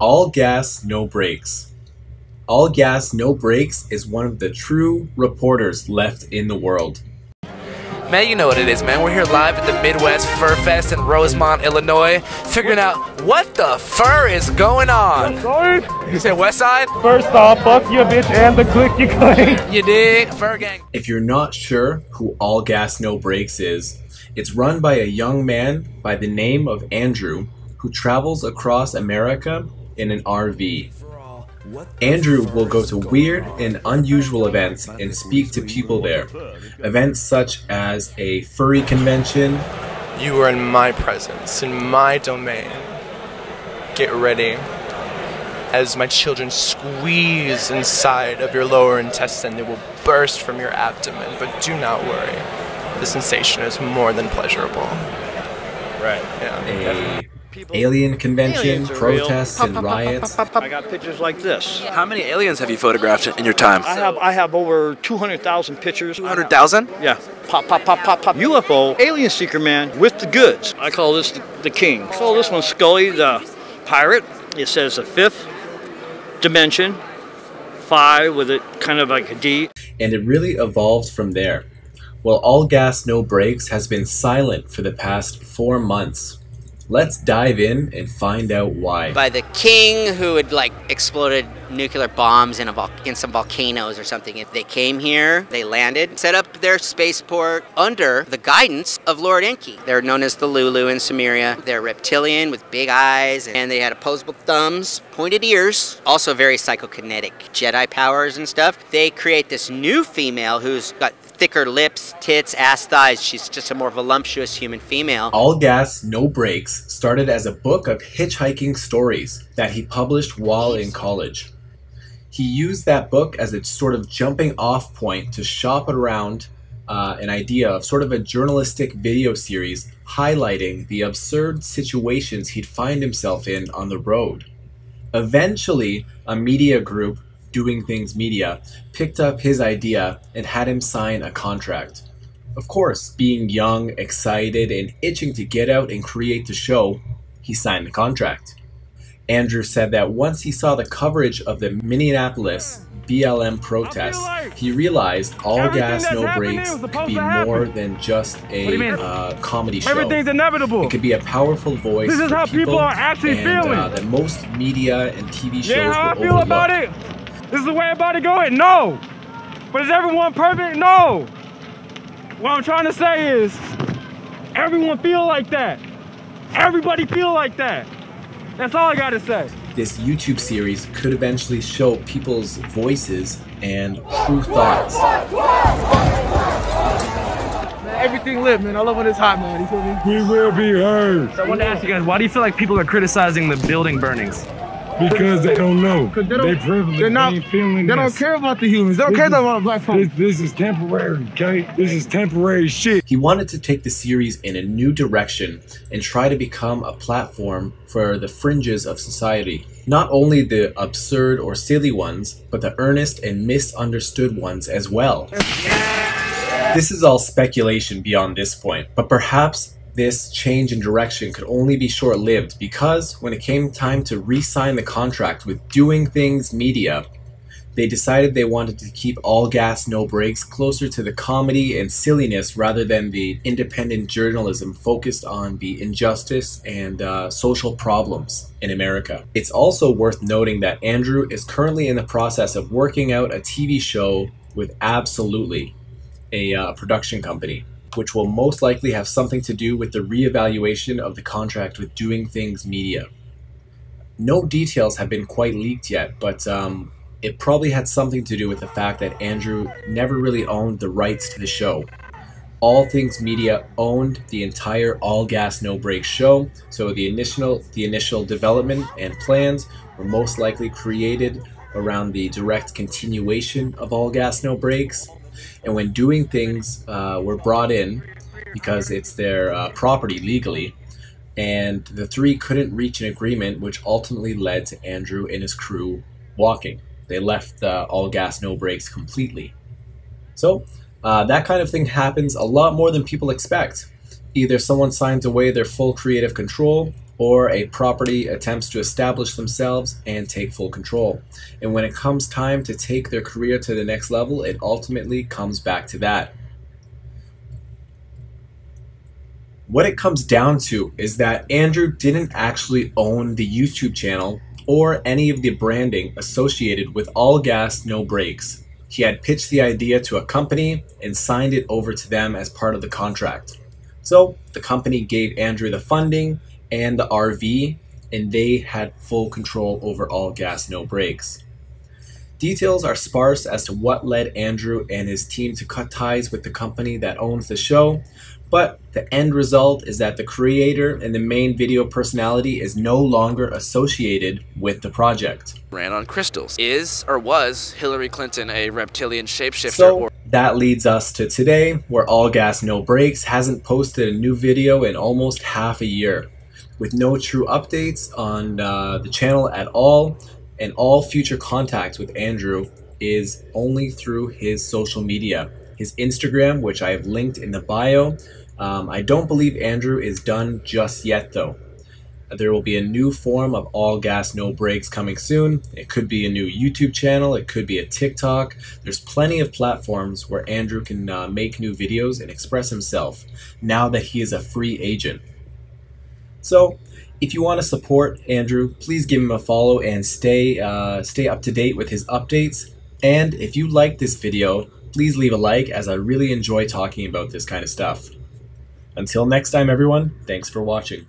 All gas, no brakes. All gas, no brakes is one of the true reporters left in the world. Man, you know what it is, man. We're here live at the Midwest Fur Fest in Rosemont, Illinois, figuring out what the fur is going on. You said West Side? First off, fuck you, bitch, and the click you claim. You dig? Fur gang. If you're not sure who All Gas No Brakes is, it's run by a young man by the name of Andrew who travels across America in an RV. Andrew will go to weird and unusual events and speak to people there. Events such as a furry convention. You are in my presence, in my domain. Get ready. As my children squeeze inside of your lower intestine, they will burst from your abdomen. But do not worry. The sensation is more than pleasurable. Right. Yeah. Alien convention, protests, and riots. I got pictures like this. How many aliens have you photographed in your time? I have over 200,000 pictures. 200,000? Yeah. Pop, pop, pop, pop, pop. UFO, alien seeker man with the goods. I call this the king. I call this one Scully the pirate. It says the fifth dimension, 5 with it kind of like a D. And it really evolved from there. Well, All Gas No Brakes has been silent for the past 4 months. Let's dive in and find out why. By the king who had exploded nuclear bombs in some volcanoes or something. If they came here, they landed, set up their spaceport under the guidance of Lord Enki. They're known as the Lulu in Sumeria. They're reptilian with big eyes, and they had opposable thumbs, pointed ears, also very psychokinetic Jedi powers and stuff. They create this new female who's got thicker lips, tits, ass, thighs. She's just a more voluptuous human female. All Gas No Brakes started as a book of hitchhiking stories that he published while in college. He used that book as a sort of jumping off point to shop around an idea of sort of a journalistic video series highlighting the absurd situations he'd find himself in on the road. Eventually, a media group, Doing Things Media, picked up his idea and had him sign a contract. Of course, being young, excited, and itching to get out and create the show, he signed the contract. Andrew said that once he saw the coverage of the Minneapolis BLM protests, he realized All Gas No Brakes could be more than just a comedy show. Everything's inevitable. It could be a powerful voice This is for how people are actually feeling. that most media and TV shows Yeah, how I will feel about overlook. it. This is the way about it going? No. But is everyone perfect? No. What I'm trying to say is, everyone feel like that. Everybody feel like that. That's all I gotta say. This YouTube series could eventually show people's voices and true thoughts. Everything lit, man. I love when it's hot, man. You feel me? We will be heard. So I wanted to ask you guys, why do you feel like people are criticizing the building burnings? Because they don't know. They privileged. They ain't feeling They don't this. care about the humans. They don't care about black folks. This is temporary, okay? This is temporary shit. He wanted to take the series in a new direction and try to become a platform for the fringes of society. Not only the absurd or silly ones, but the earnest and misunderstood ones as well. This is all speculation beyond this point, but perhaps this change in direction could only be short-lived because when it came time to re-sign the contract with Doing Things Media, they decided they wanted to keep All Gas No Brakes closer to the comedy and silliness rather than the independent journalism focused on the injustice and social problems in America. It's also worth noting that Andrew is currently in the process of working out a TV show with Absolutely, a production company, which will most likely have something to do with the reevaluation of the contract with Doing Things Media. No details have been quite leaked yet, but it probably had something to do with the fact that Andrew never really owned the rights to the show. All Things Media owned the entire All Gas No Brakes show, so the initial development and plans were most likely created around the direct continuation of All Gas No Brakes. And when Doing Things were brought in, because it's their property legally, and the three couldn't reach an agreement, which ultimately led to Andrew and his crew walking. They left All Gas No Brakes completely. So that kind of thing happens a lot more than people expect. Either someone signs away their full creative control, or a property attempts to establish themselves and take full control. And when it comes time to take their career to the next level, it ultimately comes back to that. What it comes down to is that Andrew didn't actually own the YouTube channel or any of the branding associated with All Gas No Brakes. He had pitched the idea to a company and signed it over to them as part of the contract. So the company gave Andrew the funding and the RV, and they had full control over All Gas No Brakes. Details are sparse as to what led Andrew and his team to cut ties with the company that owns the show, but the end result is that the creator and the main video personality is no longer associated with the project. Ran on crystals. Is or was Hillary Clinton a reptilian shapeshifter? So that leads us to today, where All Gas No Brakes hasn't posted a new video in almost half a year, with no true updates on the channel at all, and all future contact with Andrew is only through his social media. His Instagram, which I have linked in the bio. I don't believe Andrew is done just yet though. There will be a new form of All Gas No Brakes coming soon. It could be a new YouTube channel, it could be a TikTok. There's plenty of platforms where Andrew can make new videos and express himself now that he is a free agent. So if you want to support Andrew, please give him a follow and stay up to date with his updates. And if you like this video, please leave a like, as I really enjoy talking about this kind of stuff. Until next time everyone, thanks for watching.